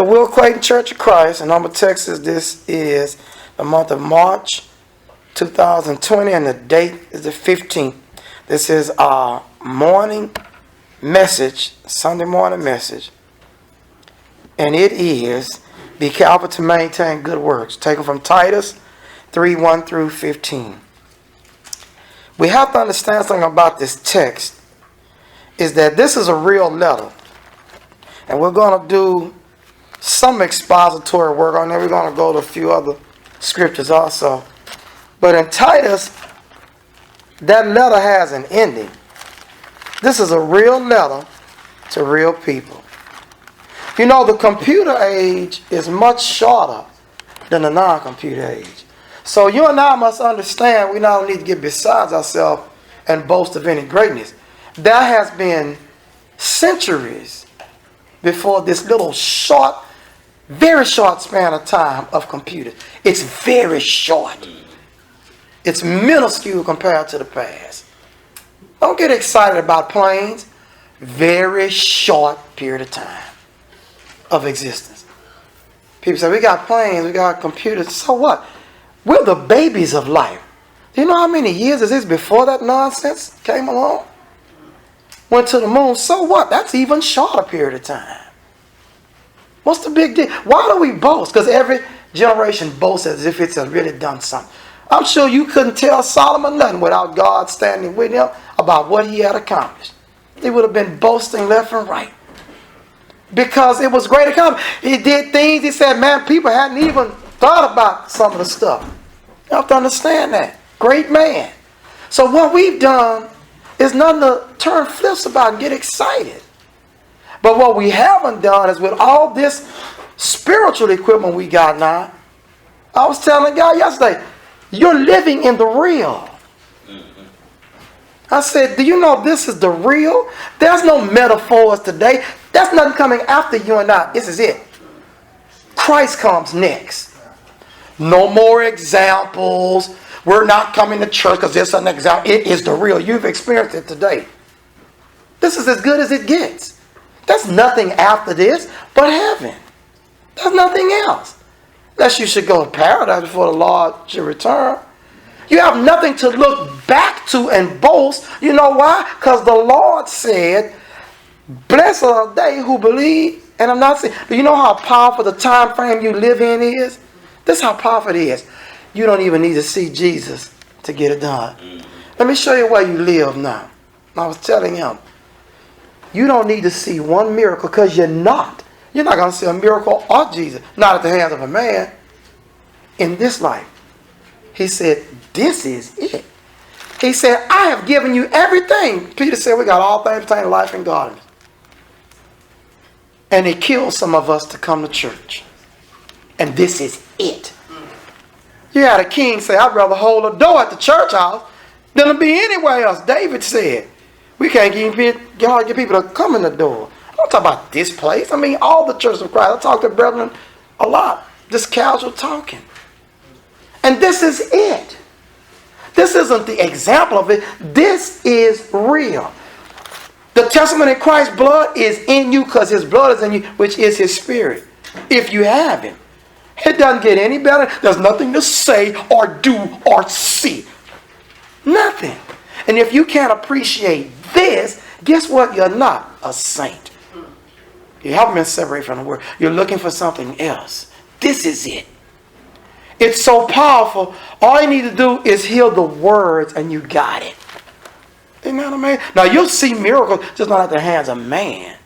the CLAYTON Church of Christ in Humble, Texas. This is the month of March 2020 and the date is the 15th. This is our morning message, Sunday morning message. And it is, be careful to maintain good works. Taken from Titus 3:1 through 15. We have to understand something about this text, is that this is a real letter. And we're going to do some expository work on it. We're going to go to a few other scriptures also. But in Titus, that letter has an ending. This is a real letter to real people. You know, the computer age is much shorter than the non-computer age. So you and I must understand we not need to get beside ourselves and boast of any greatness. There has been centuries before this little short, very short span of time of computers. It's very short. It's minuscule compared to the past. Don't get excited about planes. Very short period of time of existence. People say, we got planes, we got computers. So what? We're the babies of life. Do you know how many years is this before that nonsense came along? Went to the moon. So what? That's even shorter period of time. What's the big deal? Why do we boast? Because every generation boasts as if it's really done something. I'm sure you couldn't tell Solomon nothing without God standing with him about what he had accomplished. He would have been boasting left and right. Because it was great accomplishment. He did things, he said, man, people hadn't even thought about some of the stuff. You have to understand that. Great man. So what we've done is nothing to turn flips about and get excited. But what we haven't done is with all this spiritual equipment we got now, I was telling God yesterday, you're living in the real. I said, do you know this is the real? There's no metaphors today. There's nothing coming after you and I. This is it. Christ comes next. No more examples. We're not coming to church because there's an example. It is the real. You've experienced it today. This is as good as it gets. There's nothing after this but heaven. There's nothing else. Unless you should go to paradise before the Lord should return. You have nothing to look back to and boast. You know why? Because the Lord said, blessed are they who believe. And I'm not saying, do you know how powerful the time frame you live in is? This is how powerful it is. You don't even need to see Jesus to get it done. Let me show you where you live now. I was telling him, you don't need to see one miracle because you're not. You're not going to see a miracle of Jesus. Not at the hands of a man. In this life. He said, this is it. He said, I have given you everything. Peter said, we got all things pertaining to life and godliness. And it killed some of us to come to church. And this is it. You had a king say, I'd rather hold a door at the church house than to be anywhere else. David said, we can't get people to come in the door. I don't talk about this place. I mean, all the churches of Christ. I talk to brethren a lot. Just casual talking. And this is it. This isn't the example of it. This is real. The testimony of Christ's blood is in you because his blood is in you, which is his spirit. If you have him. It doesn't get any better. There's nothing to say or do or see. Nothing. And if you can't appreciate this, guess what? You're not a saint. You haven't been separated from the word. You're looking for something else. This is it. It's so powerful. All you need to do is hear the words and you got it. Isn't that amazing? Now you'll see miracles just not at the hands of man.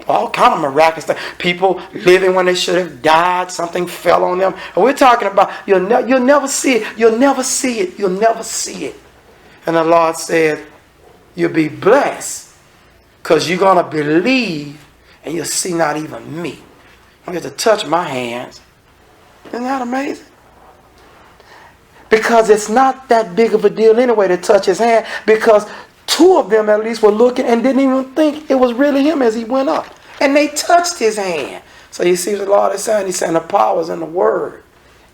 All kind of miraculous things. People living when they should have died. Something fell on them. And we're talking about you'll never see it. You'll never see it. You'll never see it. And the Lord said, you'll be blessed because you're going to believe and you'll see not even me. I get to touch my hands. Isn't that amazing? Because it's not that big of a deal anyway to touch his hand, because two of them at least were looking and didn't even think it was really him as he went up. And they touched his hand. So you see what the Lord is saying? He's saying the power is in the word.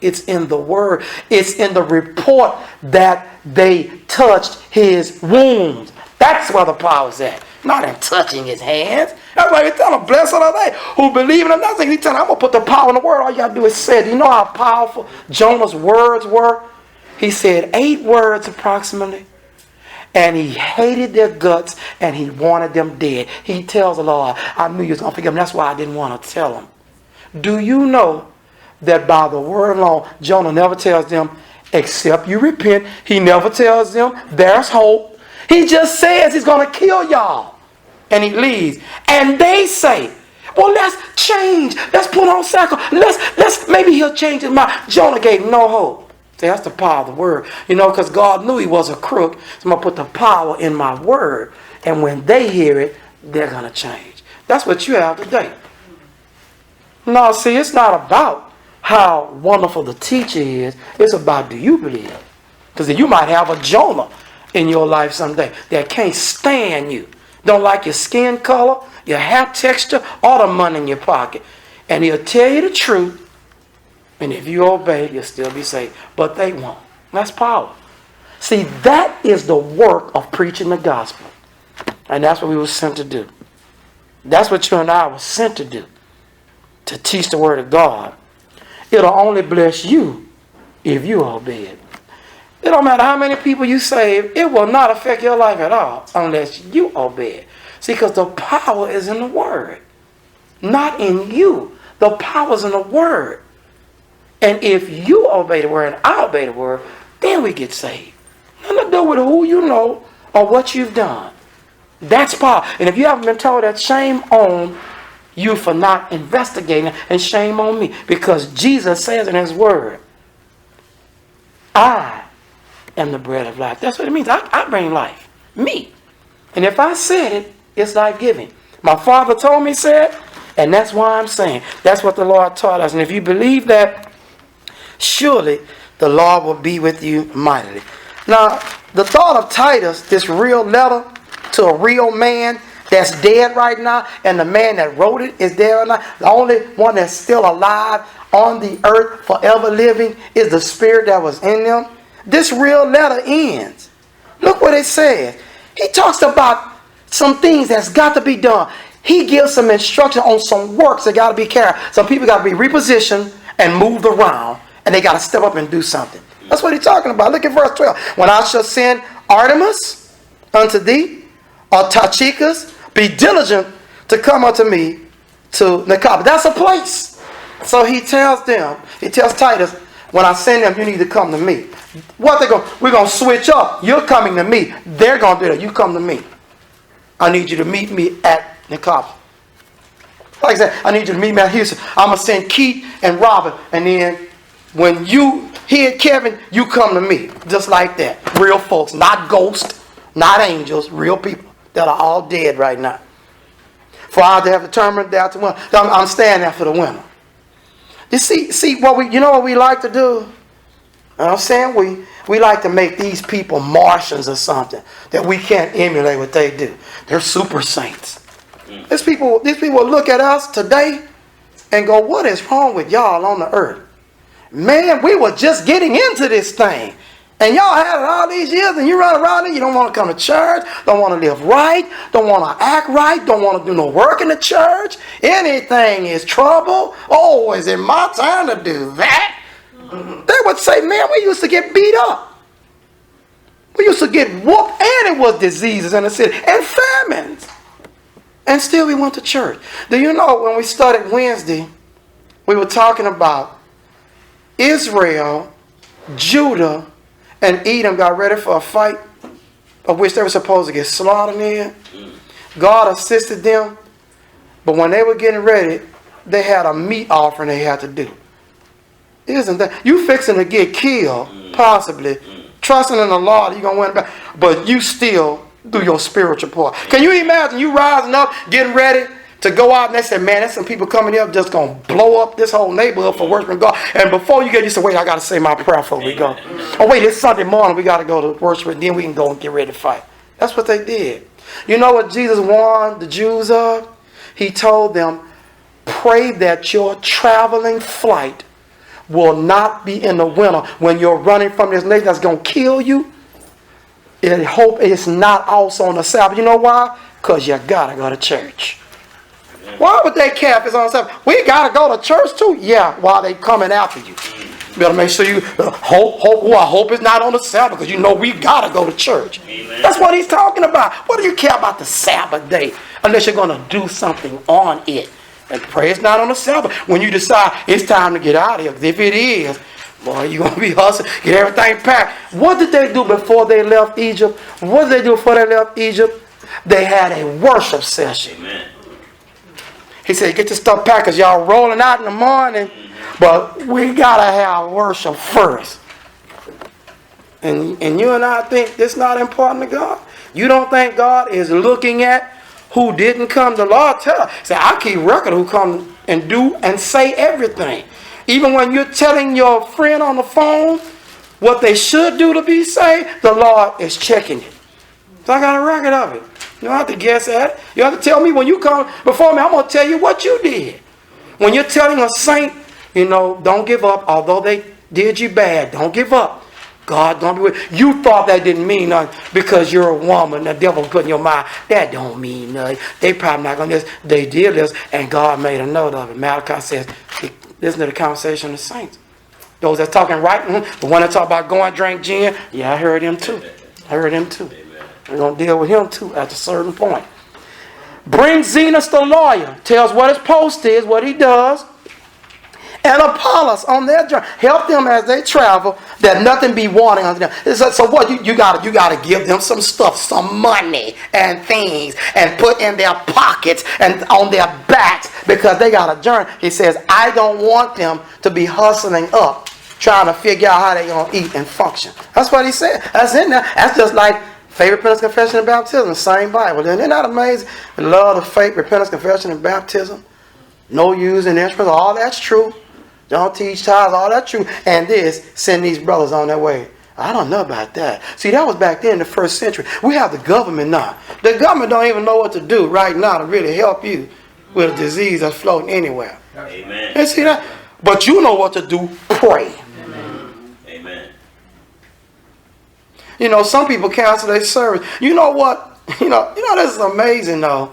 It's in the word. It's in the report that they touched his wounds. That's where the power is at. not in touching his hands. That's why he tell them, blessed are they who believe in him. That's what he tell them, I'm going to put the power in the word. All you got to do is say it. Do you know how powerful Jonah's words were? He said 8 words approximately. And he hated their guts and he wanted them dead. He tells the Lord, I knew you was going to forgive him. That's why I didn't want to tell him. Do you know that by the word alone, Jonah never tells them, except you repent. He never tells them, there's hope. He just says he's going to kill y'all. And he leaves. And they say, well, let's change. Let's put on sackcloth. Maybe he'll change his mind. Jonah gave no hope. See, that's the power of the word. You know, because God knew he was a crook. So I'm going to put the power in my word. And when they hear it, they're going to change. That's what you have today. No, see, it's not about how wonderful the teacher is. It's about, do you believe? Because you might have a Jonah in your life someday that can't stand you. Don't like your skin color, your hair texture, or the money in your pocket. And he'll tell you the truth. And if you obey, you'll still be saved. But they won't. That's power. See, that is the work of preaching the gospel. And that's what we were sent to do. That's what you and I were sent to do. To teach the word of God. It'll only bless you if you obey it. It don't matter how many people you save. It will not affect your life at all unless you obey it. See, because the power is in the word. Not in you. The power is in the word. And if you obey the word and I obey the word, then we get saved. Nothing to do with who you know or what you've done. That's power. And if you haven't been told that, shame on you for not investigating, and shame on me. Because Jesus says in his word, I am the bread of life. That's what it means. I bring life. Me. And if I said it, it's life-giving. My Father told me said, and that's why I'm saying. That's what the Lord taught us. And if you believe that, surely the Lord will be with you mightily. Now, the thought of Titus, this real letter to a real man that's dead right now, and the man that wrote it is dead right now. The only one that's still alive on the earth, forever living, is the spirit that was in them. This real letter ends. Look what it says. He talks about some things that's got to be done. He gives some instruction on some works that got to be carried. Some people got to be repositioned and moved around, and they got to step up and do something. That's what he's talking about. Look at verse 12. When I shall send Artemis unto thee, or Tychicus, be diligent to come unto me to Nicopolis. That's a place. So he tells them, he tells Titus, when I send them, you need to come to me. What they going? We're going to switch up. You're coming to me. They're going to do that. You come to me. I need you to meet me at Nicopolis. Like I said, I need you to meet me at Houston. I'm going to send Keith and Robert. And then when you hear Kevin, you come to me. Just like that. Real folks. Not ghosts. Not angels. Real people that are all dead right now. For I have determined that to win. I'm staying there for the winner. You see what we like to do? I'm saying we like to make these people Martians or something that we can't emulate what they do. They're super saints. These people look at us today and go, what is wrong with y'all on the earth? Man, we were just getting into this thing. And y'all had it all these years, and you run around and you don't want to come to church, don't want to live right, don't want to act right, don't want to do no work in the church. Anything is trouble. Oh, is it my time to do that? They would say, man, we used to get beat up. We used to get whooped, and it was diseases in the city, and famines. And still we went to church. Do you know, when we started Wednesday, we were talking about Israel, Judah, and Edom got ready for a fight of which they were supposed to get slaughtered in. God assisted them. But when they were getting ready, they had a meat offering they had to do. Isn't that? You fixing to get killed, possibly. Trusting in the Lord, you're going to win back. But you still do your spiritual part. Can you imagine you rising up, getting ready to go out, and they said, man, there's some people coming here just going to blow up this whole neighborhood for worshiping God. And before you get, you say, wait, I got to say my prayer before we go. Oh, wait, it's Sunday morning. We got to go to worship, and then we can go and get ready to fight. That's what they did. You know what Jesus warned the Jews of? He told them, pray that your traveling flight will not be in the winter when you're running from this nation that's going to kill you. And hope it's not also on the Sabbath. You know why? Because you got to go to church. Why would they care if it's on Sabbath? We got to go to church too. Yeah, while they coming after you. You better make sure you I hope it's not on the Sabbath, because you know we got to go to church. Amen. That's what he's talking about. What do you care about the Sabbath day unless you're going to do something on it? And pray it's not on the Sabbath. When you decide it's time to get out of here, if it is, boy, you're going to be hustling, get everything packed. What did they do before they left Egypt? What did they do before they left Egypt? They had a worship session. Amen. He said, get your stuff packed because y'all rolling out in the morning, but we got to have worship first. And you and I think this not important to God? You don't think God is looking at who didn't come? The Lord tell us. Say, I keep record who come and do and say everything. Even when you're telling your friend on the phone what they should do to be saved, the Lord is checking it. So I got a record of it. You don't have to guess at it. You have to tell me when you come before me, I'm going to tell you what you did. When you're telling a saint, don't give up. Although they did you bad, don't give up. God don't be with you. You thought that didn't mean nothing because you're a woman. The devil put in your mind, that don't mean nothing. They probably not going to this. They did this, and God made a note of it. Malachi says, listen to the conversation of the saints. Those that's talking right, the one that talk about going drink gin, yeah, I heard him too. We're going to deal with him too at a certain point. Bring Zenos the lawyer. Tells what his post is, what he does. And Apollos on their journey. Help them as they travel, that nothing be wanting unto them. So what? You got to give them some stuff, some money and things, and put in their pockets and on their backs, because they got a journey. He says, I don't want them to be hustling up, trying to figure out how they're going to eat and function. That's what he said. That's in there. That's just like faith, repentance, confession, and baptism, same Bible. Isn't that amazing? The love of faith, repentance, confession, and baptism. No using instruments, all that's true. Don't teach tithes, all that's true. And this, send these brothers on their way. I don't know about that. See, that was back then in the first century. We have the government now. The government don't even know what to do right now to really help you with a disease that's floating anywhere. Amen. And see that? But you know what to do. Pray. Amen. Some people cancel their service. You know what? This is amazing though.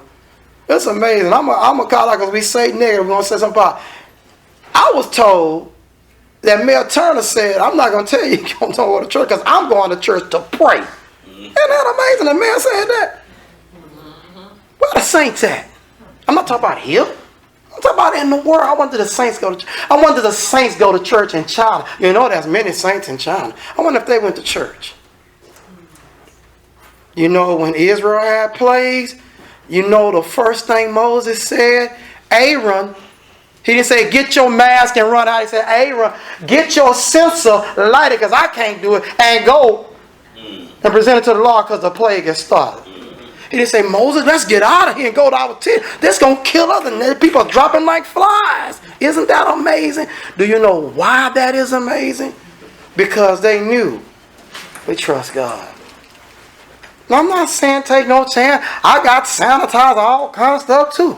It's amazing. I'm a call out because we say negative. We're going to say something about. I was told that Mayor Turner said, I'm not going to tell you don't go to church because I'm going to church to pray. Isn't that amazing? The mayor said that. Where the saints at? I'm not talking about here. I'm talking about in the world. I wanted the saints go to church. I wanted the saints go to church in China. There's many saints in China. I wonder if they went to church. When Israel had plagues, the first thing Moses said, Aaron, he didn't say, get your mask and run out. He said, Aaron, get your censer, light it, because I can't do it, and go and present it to the Lord because the plague has started. He didn't say, Moses, let's get out of here and go to our tent. This is going to kill us, and people are dropping like flies. Isn't that amazing? Do you know why that is amazing? Because they knew we trust God. Now, I'm not saying take no chance. I got sanitizer, all kind of stuff too.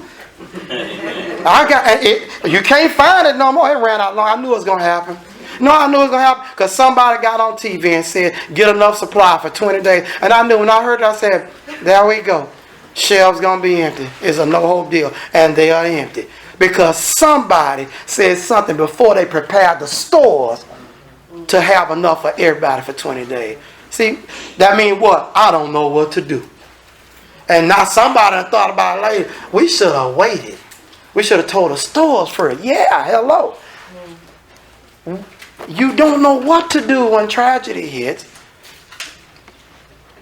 You can't find it no more. It ran out long. I knew it was going to happen. I knew it was going to happen because somebody got on TV and said, get enough supply for 20 days. And I knew when I heard it, I said, there we go. Shelves going to be empty. It's a no-hope deal. And they are empty. Because somebody said something before they prepared the stores to have enough for everybody for 20 days. See, that means what? I don't know what to do. And now somebody thought about it later. We should have waited. We should have told the stores first. Yeah, hello. You don't know what to do when tragedy hits.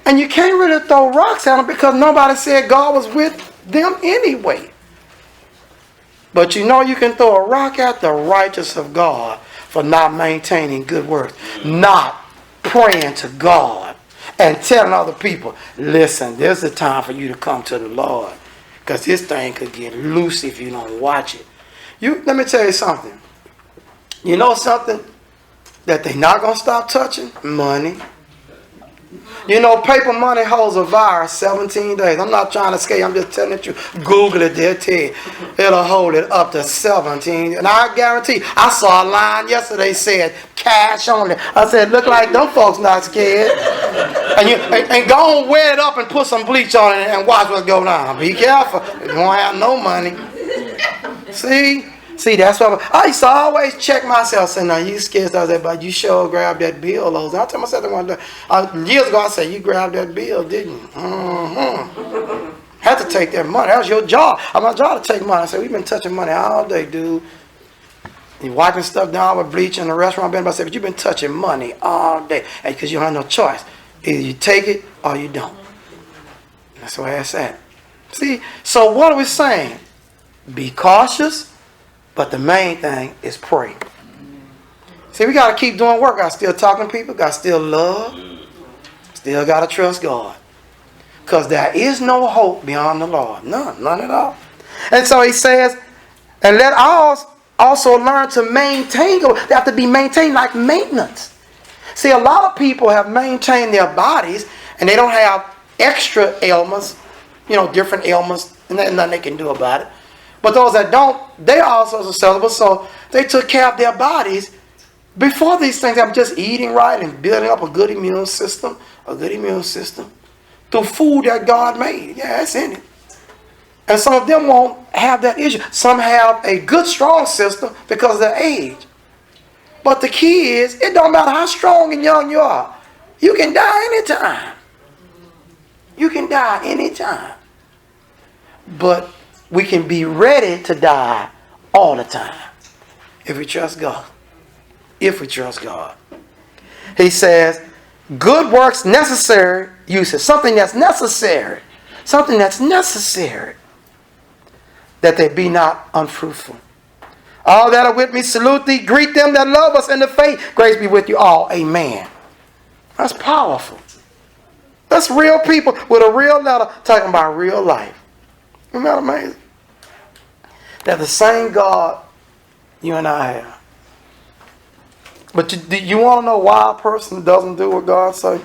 And you can't really throw rocks at them because nobody said God was with them anyway. But you can throw a rock at the righteous of God for not maintaining good works. Not praying to God. And telling other people, listen, there's a time for you to come to the Lord. Because this thing could get loose if you don't watch it. Let me tell you something. You know something that they're not going to stop touching? Money. Paper money holds a virus 17 days. I'm not trying to scare you. I'm just telling you. Google it. They'll tell you. It'll hold it up to 17. And I guarantee, I saw a line yesterday said, cash only. I said, look like them folks not scared. And go and wear it up and put some bleach on it and watch what's going on. Be careful. You won't have no money. See, that's what I used to always check myself. Say, now you scared? I said, but you sure grabbed that bill, Ozan. I tell myself that one day. Years ago, I said, you grabbed that bill, didn't you? Had to take that money. That was your job. My job to take money. I said, we've been touching money all day, dude. You wiping stuff down with bleach in the restaurant. I said, but you've been touching money all day. Because you don't have no choice. Either you take it or you don't. That's the way I said. See, so what are we saying? Be cautious, but the main thing is pray. See, we got to keep doing work. Got to still talking to people. Got to still love. Still got to trust God. Because there is no hope beyond the Lord. None at all. And so he says, and let us also learn to maintain. They have to be maintained like maintenance. See, a lot of people have maintained their bodies and they don't have extra ailments, different ailments, and there's nothing they can do about it. But those that don't, they are also susceptible, so they took care of their bodies before these things. I'm just eating right and building up a good immune system through food that God made. Yeah, that's in it. And some of them won't have that issue. Some have a good, strong system because of their age. But the key is, it don't matter how strong and young you are. You can die anytime. You can die anytime. But we can be ready to die all the time if we trust God. If we trust God. He says, good works necessary uses. Something that's necessary. Something that's necessary. That they be not unfruitful. All that are with me salute thee. Greet them that love us in the faith. Grace be with you all. Amen. That's powerful. That's real people with a real letter talking about real life. Isn't that amazing? That the same God you and I have. But you want to know why a person doesn't do what God says?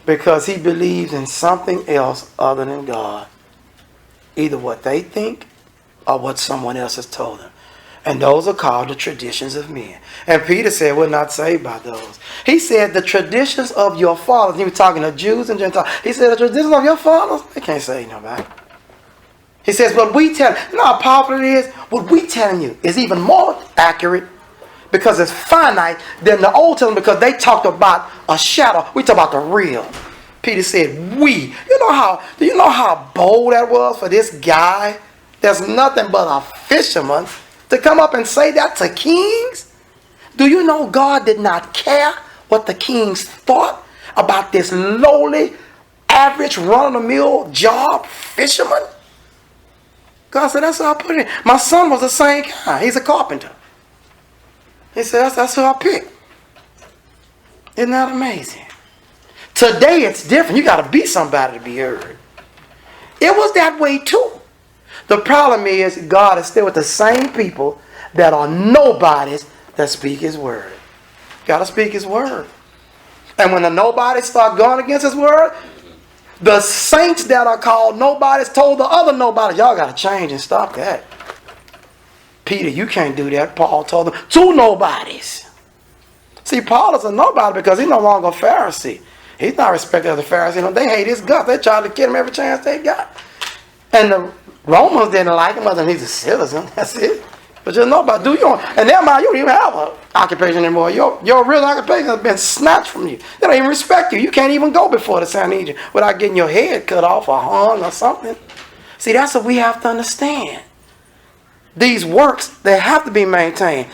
Because he believes in something else other than God. Either what they think or what someone else has told them. And those are called the traditions of men. And Peter said, we're not saved by those. He said, the traditions of your fathers. He was talking to Jews and Gentiles. He said, the traditions of your fathers, they can't save nobody. He says, what we tell you know how powerful it is? What we telling you is even more accurate because it's finite than the Old Testament because they talked about a shadow. We talk about the real. Peter said, we. Do you know how bold that was for this guy? There's nothing but a fisherman to come up and say that to kings? Do you know God did not care what the kings thought about this lowly, average, run-of-the-mill job fisherman? God said, that's how I put it in. My son was the same guy. He's a carpenter. He said, that's who I picked. Isn't that amazing? Today it's different. You got to be somebody to be heard. It was that way too. The problem is God is still with the same people that are nobodies that speak his word. Got to speak his word. And when the nobodies start going against his word, the saints that are called nobodies told the other nobodies, y'all got to change and stop that. Peter, you can't do that. Paul told them, two nobodies. See, Paul is a nobody because he's no longer a Pharisee. He's not respected as a Pharisee. They hate his guts. They try to get him every chance they got. And the Romans didn't like him other than he's a citizen. That's it. But just nobody. And never mind, you don't even have an occupation anymore. Your real occupation has been snatched from you. They don't even respect you. You can't even go before the Sanhedrin without getting your head cut off or hung or something. See, that's what we have to understand. These works, they have to be maintained.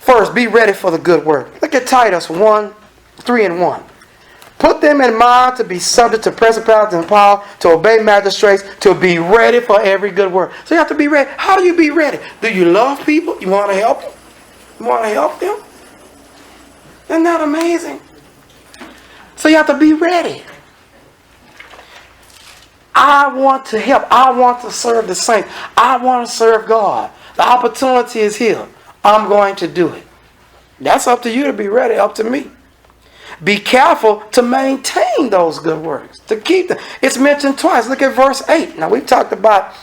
First, be ready for the good work. Look at Titus 1:3-1. Put them in mind to be subject to principalities and power, to obey magistrates, to be ready for every good work. So you have to be ready. How do you be ready? Do you love people? You want to help them? You want to help them? Isn't that amazing? So you have to be ready. I want to help. I want to serve the saints. I want to serve God. The opportunity is here. I'm going to do it. That's up to you to be ready, up to me. Be careful to maintain those good works, to keep them. It's mentioned twice. Look at verse 8. Now, we've talked about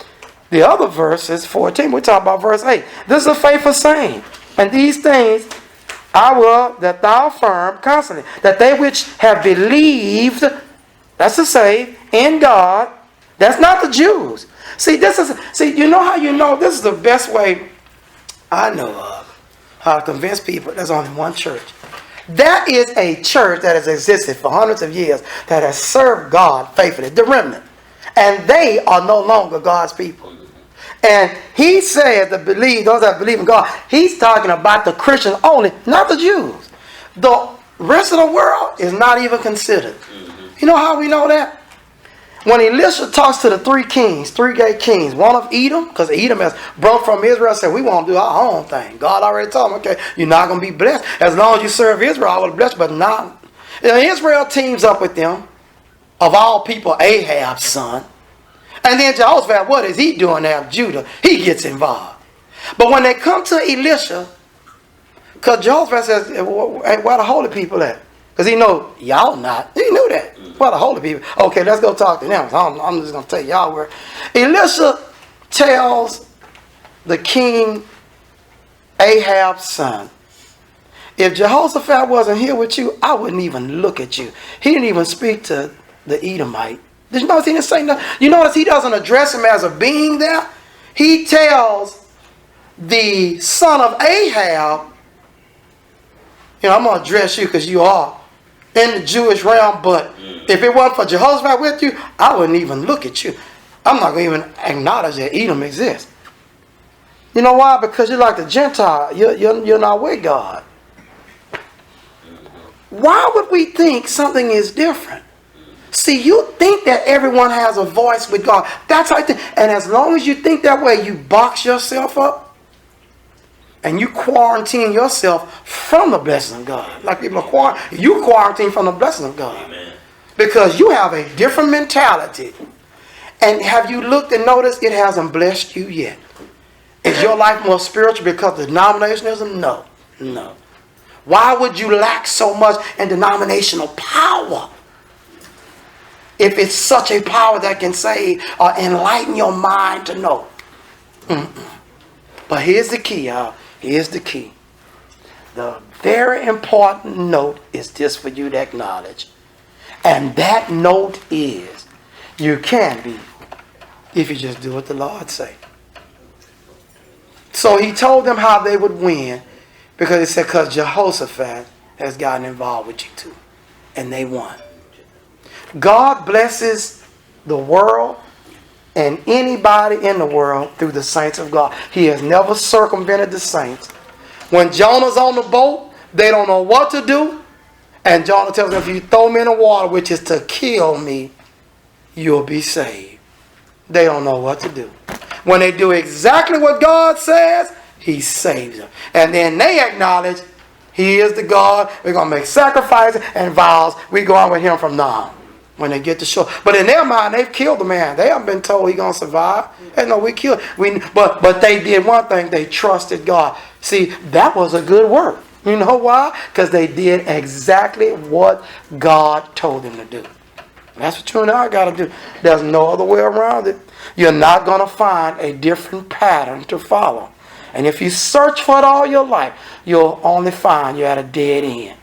the other verses, 14. We talked about verse 8. This is a faithful saying. And these things I will that thou affirm constantly that they which have believed, that's to say, in God, that's not the Jews. See, you know how you know this is the best way I know of how to convince people there's only one church. That is a church that has existed for hundreds of years that has served God faithfully, the remnant. And they are no longer God's people. And he said to believe, those that believe in God, he's talking about the Christians only, not the Jews. The rest of the world is not even considered. You know how we know that? When Elisha talks to the three great kings, one of Edom, because Edom has broke from Israel, said, we want to do our own thing. God already told them, okay, you're not going to be blessed. As long as you serve Israel, I will bless you, but not. Israel teams up with them, of all people, Ahab's son. And then Jehoshaphat, what is he doing now? Judah, he gets involved. But when they come to Elisha, because Jehoshaphat says, where the holy people at? Because he know y'all not. He knew that. Where the holy people? Okay, let's go talk to them. I'm just going to tell y'all where. Elisha tells the king, Ahab's son, if Jehoshaphat wasn't here with you, I wouldn't even look at you. He didn't even speak to the Edomite. Did you notice he didn't say nothing? You notice he doesn't address him as a being there? He tells the son of Ahab, I'm going to address you because you are in the Jewish realm, but if it wasn't for Jehoshaphat with you, I wouldn't even look at you. I'm not going to even acknowledge that Edom exists. You know why? Because you're like the Gentile. You're not with God. Why would we think something is different? See, you think that everyone has a voice with God. That's how you think. And as long as you think that way, you box yourself up and you quarantine yourself from the blessing of God. Like people are you quarantine from the blessing of God. Amen. Because you have a different mentality. And have you looked and noticed it hasn't blessed you yet? Is your life more spiritual because of denominationalism? No. No. Why would you lack so much in denominational power? If it's such a power that can save or enlighten your mind to know. But here's the key, y'all. Here's the key. The very important note is this for you to acknowledge. And that note is, you can be if you just do what the Lord say. So he told them how they would win because he said, because Jehoshaphat has gotten involved with you too. And they won. God blesses the world and anybody in the world through the saints of God. He has never circumvented the saints. When Jonah's on the boat, they don't know what to do. And Jonah tells them, if you throw me in the water, which is to kill me, you'll be saved. They don't know what to do. When they do exactly what God says, he saves them. And then they acknowledge he is the God. We're going to make sacrifices and vows. We go on with him from now on. When they get to shore. But in their mind, they've killed the man. They haven't been told he's going to survive. They know we killed him. But they did one thing. They trusted God. See, that was a good work. You know why? Because they did exactly what God told them to do. That's what you and I got to do. There's no other way around it. You're not going to find a different pattern to follow. And if you search for it all your life, you'll only find you're at a dead end.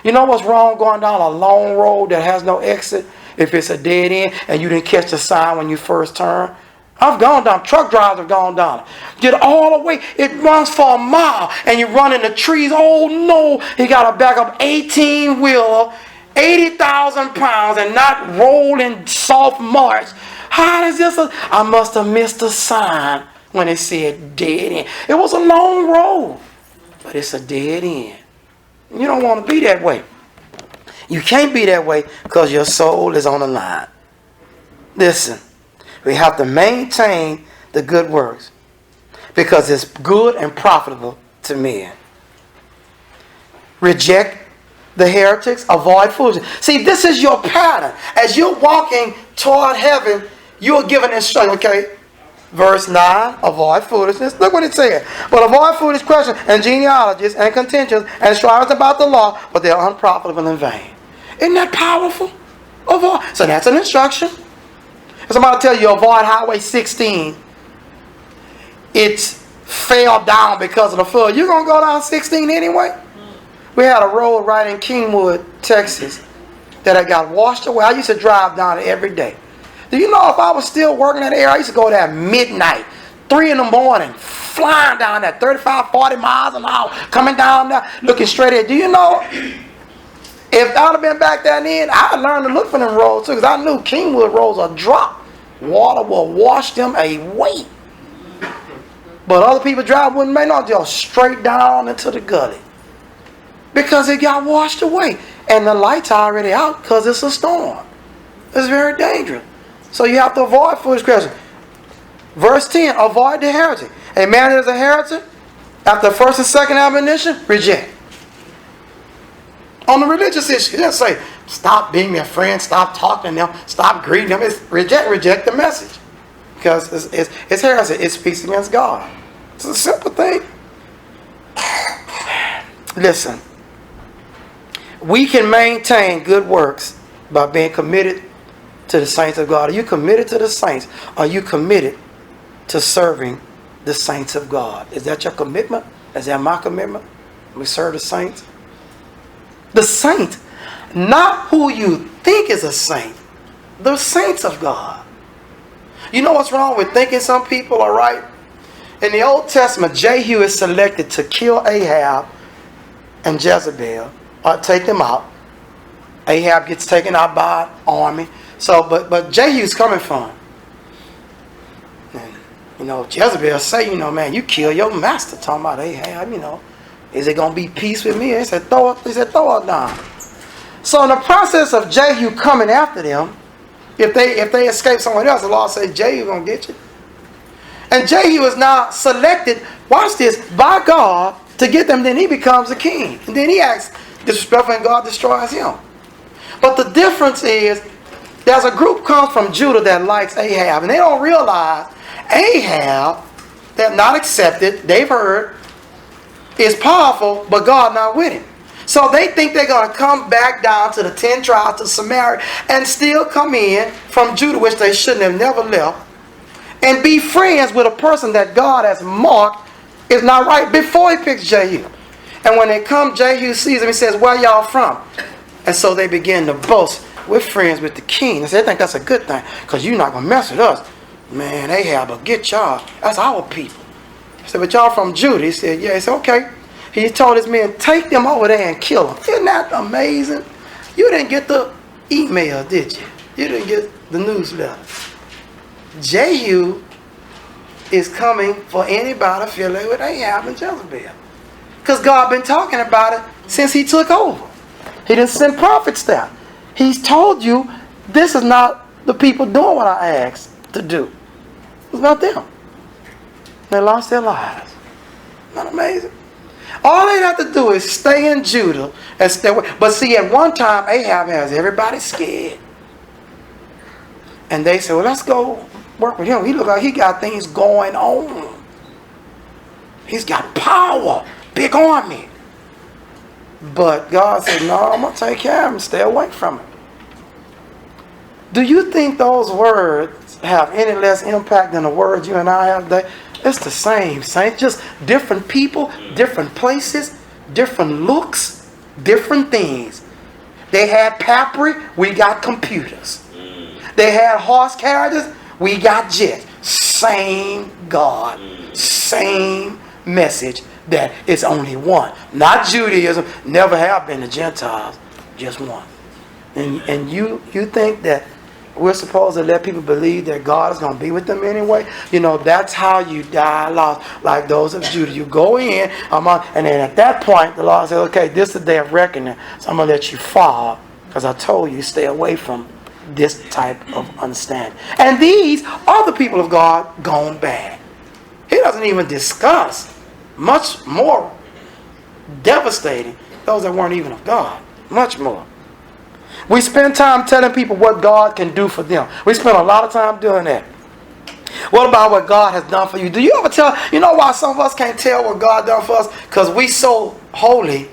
You know what's wrong going down a long road that has no exit? If it's a dead end and you didn't catch the sign when you first turned. I've gone down. Truck drivers have gone down. Get all the way. It runs for a mile and you run in the trees. Oh no. He got to back up 18-wheeler, 80,000 pounds and not roll in soft march. How is this? I must have missed a sign when it said dead end. It was a long road, but it's a dead end. You don't want to be that way. You can't be that way because your soul is on the line. Listen, we have to maintain the good works because it's good and profitable to men. Reject the heretics, avoid foolishness. See, this is your pattern. As you're walking toward heaven, you're given instruction, okay? Verse 9, avoid foolishness. Look what it said. But avoid foolish questions and genealogies and contentions and strivings about the law, but they are unprofitable and vain. Isn't that powerful? Avoid. So that's an instruction. If somebody tell you avoid Highway 16, it fell down because of the flood. You're going to go down 16 anyway? We had a road right in Kingwood, Texas, that I got washed away. I used to drive down it every day. Do you know if I was still working that area, I used to go there at midnight, 3 in the morning, flying down there, 35, 40 miles an hour, coming down there, looking straight ahead. Do you know, if I'd have been back there then, I'd learn to look for them roads too, because I knew Kingwood roads are drop. Water will wash them away. But other people drive wouldn't make no deal, straight down into the gully. Because it got washed away. And the lights are already out because it's a storm. It's very dangerous. So you have to avoid foolish questions. Verse 10, avoid the heretic. A man that is a heretic, after the first and second admonition, reject. On the religious issue, he doesn't say, stop being their friend, stop talking to them, stop greeting them. It's reject the message. Because it's heresy. It speaks against God. It's a simple thing. Listen. We can maintain good works by being committed to the saints of God. Are you committed to the saints? Are you committed to serving the saints of God? Is that your commitment? Is that my commitment? We serve the saints. The saints, not who you think is a saint. The saints of God. You know what's wrong with thinking some people are right? In the Old Testament, Jehu is selected to kill Ahab and Jezebel, or take them out. Ahab gets taken out by an army. So, but Jehu's coming for him. And, Jezebel say, man, you kill your master. Talking about Ahab, is it going to be peace with me? He said, throw it down. So in the process of Jehu coming after them, if they escape someone else, the Lord says, Jehu going to get you. And Jehu is now selected, watch this, by God to get them. Then he becomes a king. And then he acts disrespectful and God destroys him. But the difference is, there's a group comes from Judah that likes Ahab. And they don't realize Ahab, they're not accepted, they've heard, is powerful, but God not with him. So they think they're going to come back down to the 10 tribes to Samaria and still come in from Judah, which they shouldn't have never left, and be friends with a person that God has marked is not right before he picks Jehu. And when they come, Jehu sees him, he says, where y'all from? And so they begin to boast, we're friends with the king. And so they think that's a good thing, because you're not going to mess with us. Man, Ahab will get y'all. That's our people. He said, but y'all from Judah? He said, yeah. He said, okay. He told his men, take them over there and kill them. Isn't that amazing? You didn't get the email, did you? You didn't get the newsletter. Jehu is coming for anybody affiliated with Ahab and Jezebel. Because God been talking about it since he took over. He didn't send prophets there. He's told you this is not the people doing what I asked to do. It's not them. They lost their lives. Isn't that amazing? All they have to do is stay in Judah and stay away. But see, at one time, Ahab has everybody scared. And they said, well, let's go work with him. He look like he got things going on. He's got power. Big army. But God said, no, I'm going to take care of him. Stay away from him. Do you think those words have any less impact than the words you and I have today? It's the same, saints. Just different people, different places, different looks, different things. They had papyri, we got computers. They had horse carriages, we got jets. Same God, same message, that it's only one. Not Judaism, never have been the Gentiles, just one. And you think that we're supposed to let people believe that God is going to be with them anyway? That's how you die lost, like those of Judah. You go in, and then at that point, the Lord says, okay, this is the day of reckoning, so I'm going to let you fall, because I told you stay away from this type of understanding. And these are the people of God gone bad. He doesn't even discuss much more devastating those that weren't even of God. Much more. We spend time telling people what God can do for them. We spend a lot of time doing that. What about what God has done for you? Do you ever tell, why some of us can't tell what God done for us? Because we so holy,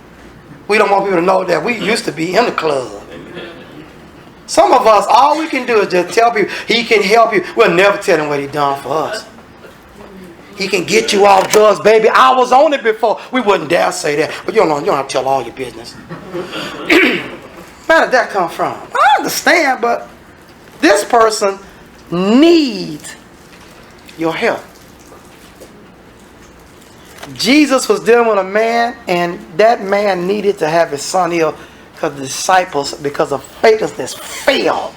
we don't want people to know that we used to be in the club. Some of us, all we can do is just tell people He can help you. We'll never tell them what He done for us. He can get you off drugs, baby. I was on it before. We wouldn't dare say that. But you don't have to tell all your business. Where did that come from? I understand, but this person needs your help. Jesus was dealing with a man, and that man needed to have his son healed because the disciples, because of faithlessness, failed.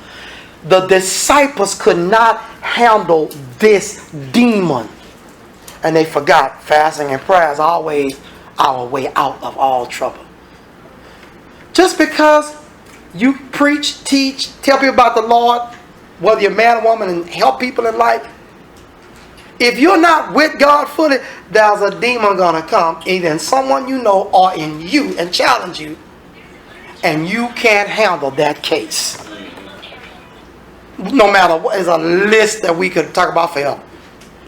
The disciples could not handle this demon. And they forgot fasting and prayer is always our way out of all trouble. Just because you preach, teach, tell people about the Lord, whether you're a man or woman, and help people in life, if you're not with God fully, there's a demon going to come, either in someone you know or in you, and challenge you. And you can't handle that case. No matter what, there's a list that we could talk about forever.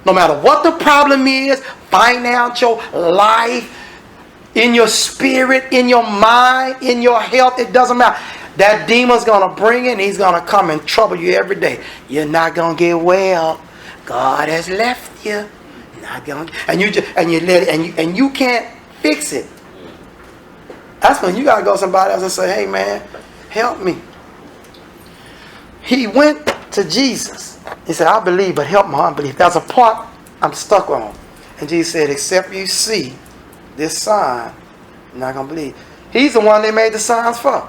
No matter what the problem is, financial, life, in your spirit, in your mind, in your health, it doesn't matter. That demon's going to bring it, and he's going to come and trouble you every day. You're not going to get well. God has left you. Not going to, and you let it, and you can't fix it. That's when you got to go to somebody else and say, hey man, help me. He went to Jesus. He said, I believe, but help my unbelief. There's a part I'm stuck on. And Jesus said, except you see this sign, you're not going to believe. He's the one they made the signs for.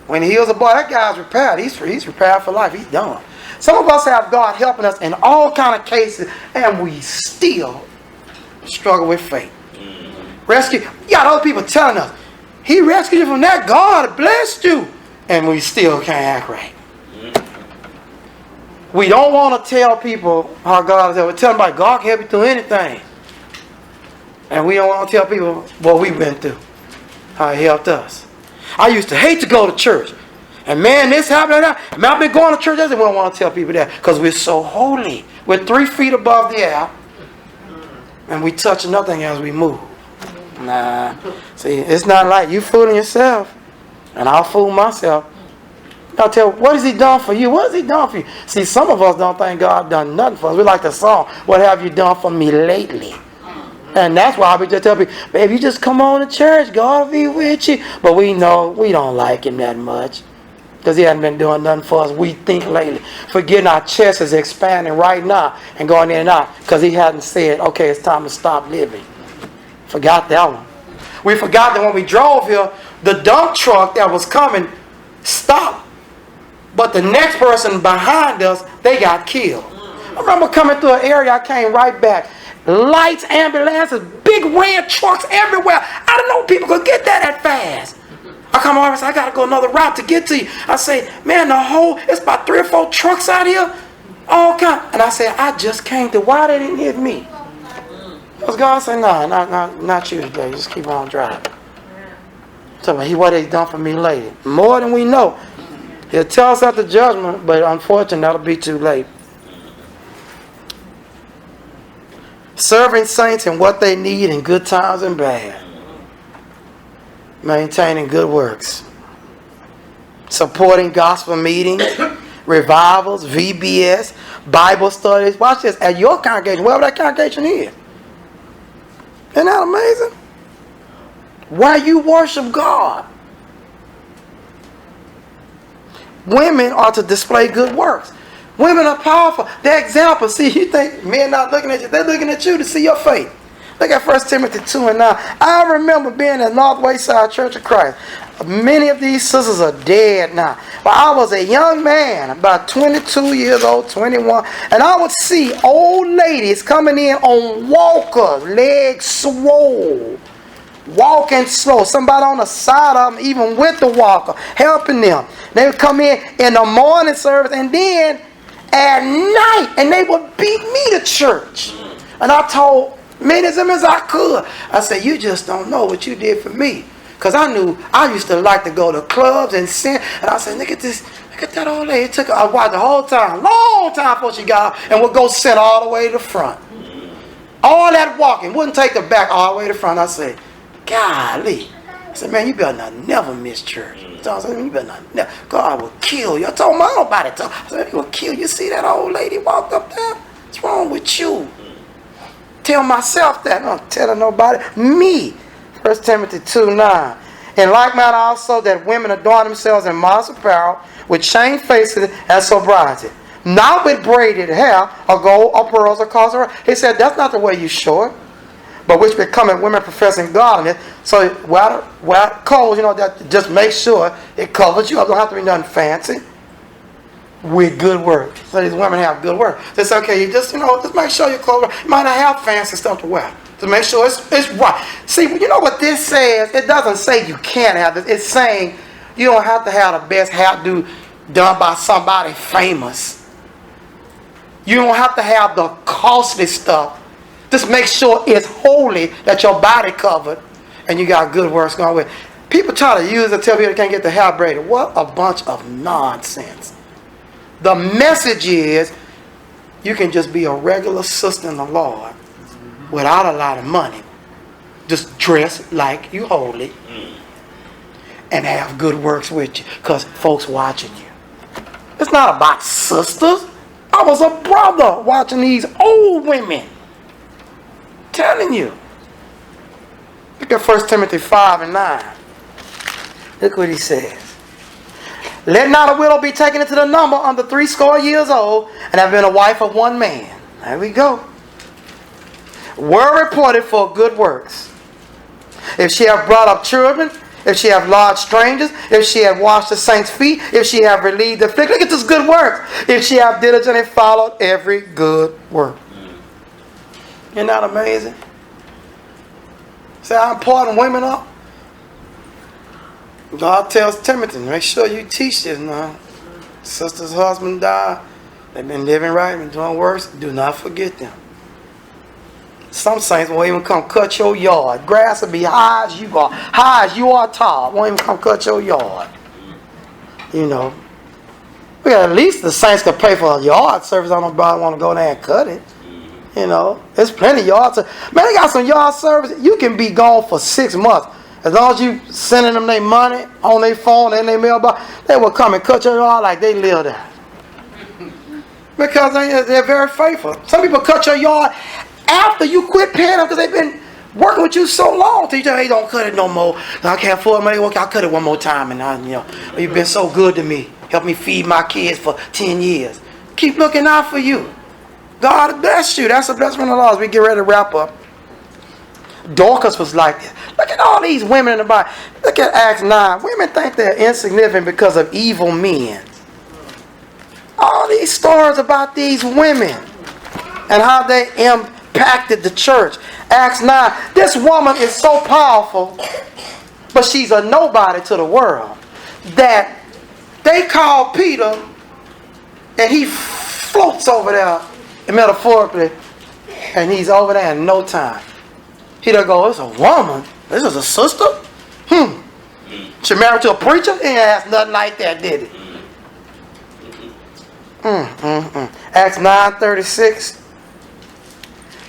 When he heals a boy, that guy's repaired. He's prepared for life. He's done. Some of us have God helping us in all kind of cases, and we still struggle with faith. Rescue. You got other people telling us, he rescued you from that. God blessed you. And we still can't act right. We don't want to tell people how God is. We tell them about God can help you through anything. And we don't want to tell people what we've been through, how he helped us. I used to hate to go to church. And man, this happened and that. Man, I've been going to church. We don't want to tell people that because we're so holy. We're 3 feet above the air. And we touch nothing as we move. Nah. See, it's not like you fooling yourself. And I'll fool myself. I'll tell you, what has he done for you? What has he done for you? See, some of us don't think God done nothing for us. We like the song, what have you done for me lately? And that's why we just tell people, babe, you just come on to church. God will be with you. But we know we don't like him that much. Because he hasn't been doing nothing for us, we think lately. Forgetting our chest is expanding right now and going in and out. Because he hadn't said, okay, it's time to stop living. Forgot that one. We forgot that when we drove here, the dump truck that was coming stopped. But the next person behind us, they got killed. I remember coming through an area, I came right back. Lights, ambulances, big red trucks everywhere. I didn't know people could get that fast. I come over and say, I got to go another route to get to you. I say, man, it's about 3 or 4 trucks out here. All kind. And I said, I just came to, why they didn't hit me? Because God said, no, not you today. Just keep on driving. Tell me, what he's done for me lately. More than we know. He'll tell us at the judgment, but unfortunately, that'll be too late. Serving saints in what they need in good times and bad. Maintaining good works. Supporting gospel meetings, revivals, VBS, Bible studies. Watch this. At your congregation, wherever that congregation is. Isn't that amazing? Why you worship God. Women are to display good works. Women are powerful. They're examples. See, you think men not looking at you. They're looking at you to see your faith. Look at 1 Timothy 2:9. I remember being at Northway Side Church of Christ. Many of these sisters are dead now. But I was a young man, about 22 years old, 21. And I would see old ladies coming in on walkers, legs swole. Walking slow. Somebody on the side of them, even with the walker, helping them. They would come in the morning service and then at night, and they would beat me to church. And I told many of them as I could. I said, you just don't know what you did for me. Because I knew I used to like to go to clubs and sing. And I said, look at this. Look at that old lady. I watched the whole time. Long time before she got out and would go sit all the way to the front. All that walking. Wouldn't take her back all the way to the front. I said, golly. I said, man, you better not never miss church. I said, you better not never. God will kill you. I told my own body. I said, he will kill you. See that old lady walk up there? What's wrong with you? tell myself that. I'm not telling nobody. Me. 1 Timothy 2:9. In like manner also that women adorn themselves in modest apparel, with shamefacedness and sobriety. Not with braided hair, or gold, or pearls, or costly. He said that's not the way you show it. But which becoming women professing godliness. So wear clothes, that just make sure it covers you. It don't have to be nothing fancy. With good work. So these women have good work. They say, okay, you just make sure your clothes. You might not have fancy stuff to wear. To make sure it's right. See, you know what this says? It doesn't say you can't have this. It's saying you don't have to have the best hairdo done by somebody famous. You don't have to have the costly stuff. Just make sure it's holy, that your body covered, and you got good works going with it. People try to use it to tell people they can't get the hair braided. What a bunch of nonsense. The message is you can just be a regular sister in the Lord without a lot of money. Just dress like you holy and have good works with you because folks watching you. It's not about sisters. I was a brother watching these old women. Telling you. Look at 1 Timothy 5:9. Look what he says. Let not a widow be taken into the number under 80 years old and have been a wife of one man. There we go. Were reported for good works. If she have brought up children, if she have lodged strangers, if she have washed the saints' feet, if she have relieved the afflicted. Look at this good work. If she have diligently followed every good work. Isn't that amazing? See how important women are? God tells Timothy, make sure you teach this now. Sister's husband died. They've been living right, been doing worse. Do not forget them. Some saints won't even come cut your yard. Grass will be high as you are tall. Won't even come cut your yard. We got at least the saints could pay for a yard service. I don't know about want to go there and cut it. There's plenty of yard service. Man, they got some yard service. You can be gone for 6 months. As long as you sending them their money on their phone and their mailbox, they will come and cut your yard like they live there. Because they're very faithful. Some people cut your yard after you quit paying them because they've been working with you so long. So you tell them, hey, don't cut it no more. I can't afford money. I'll cut it one more time. And you've been so good to me. Help me feed my kids for 10 years. Keep looking out for you. God bless you. That's a blessing from the Lord as we get ready to wrap up. Dorcas was like this. Look at all these women in the Bible. Look at Acts 9. Women think they're insignificant because of evil men. All these stories about these women and how they impacted the church. Acts 9. This woman is so powerful, but she's a nobody to the world, that they call Peter and he floats over there, metaphorically, and he's over there in no time. He don't go, it's a woman. This is a sister? She married to a preacher? He ain't asked nothing like that, did he? Acts 9:36.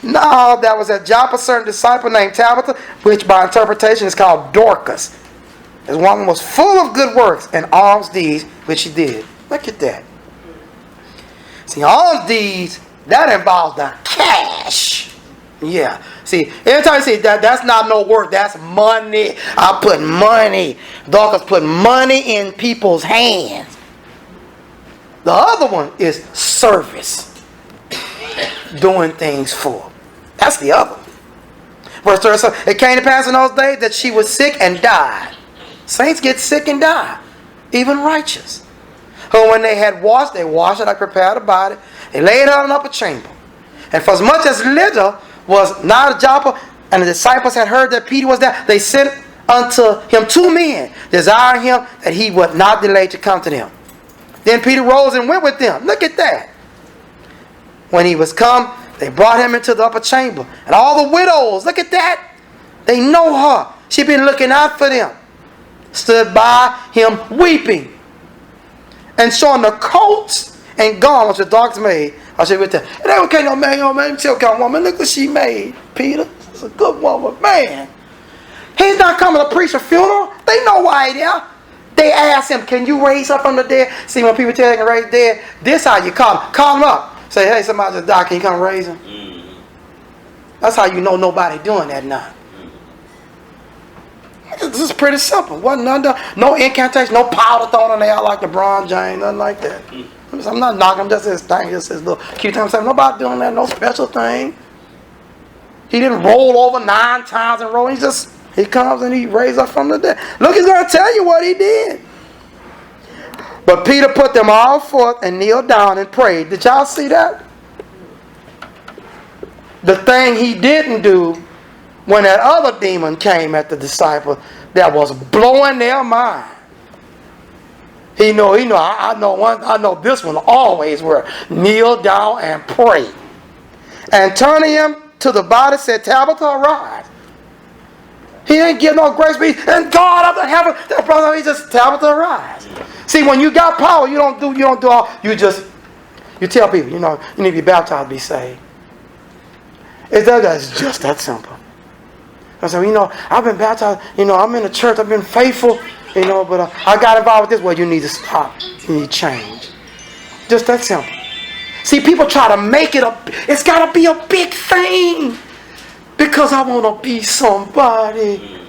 No, that was at Joppa, a certain disciple named Tabitha, which by interpretation is called Dorcas. This woman was full of good works and alms deeds, which she did. Look at that. See, alms deeds, that involves the cash. Yeah. See, every time you say that's not no work, that's money. I put money. Dorcas put money in people's hands. The other one is service. Doing things for. That's the other one. Verse 37. It came to pass in those days that she was sick and died. Saints get sick and die. Even righteous. Who when they had washed, they washed it, I prepared the body. They laid her in an upper chamber. And for as much as Lydia was not at Joppa, and the disciples had heard that Peter was there, they sent unto him 2 men, desiring him that he would not delay to come to them. Then Peter rose and went with them. Look at that. When he was come, they brought him into the upper chamber. And all the widows, look at that. They know her. She'd been looking out for them. Stood by him weeping. And showing the coats and garments the dogs made. I said with them, it ain't okay no man, tell kind of woman, look what she made, Peter. It's a good woman, man. He's not coming to preach a funeral. They know why he's there. They asked him, can you raise up from the dead? See, when people tell you can raise dead, this how you call him. Call him up. Say, hey, somebody just died, can you come raise him? That's how you know nobody doing that now. This is pretty simple. Wasn't none done. No incantation, no powder thrown on there like LeBron James, nothing like that. I'm not knocking him, just his thing, just his little cute time. Nobody doing that, no special thing. He didn't roll over 9 times in a row. He comes and he raised up from the dead. Look, he's going to tell you what he did. But Peter put them all forth and kneeled down and prayed. Did y'all see that? The thing he didn't do when that other demon came at the disciples that was blowing their mind. I know this one always were kneel down and pray. And turning him to the body said, Tabitha, arise. He ain't give no grace, and God of the heaven, that brother, he just Tabitha, arise. See, when you got power, you don't do all, you tell people, you need to be baptized to be saved. It's just that simple. I said, I've been baptized, I'm in the church, I've been faithful, but I got involved with this. Well, you need to stop. You need to change. Just that simple. See, people try to make it's got to be a big thing because I want to be somebody.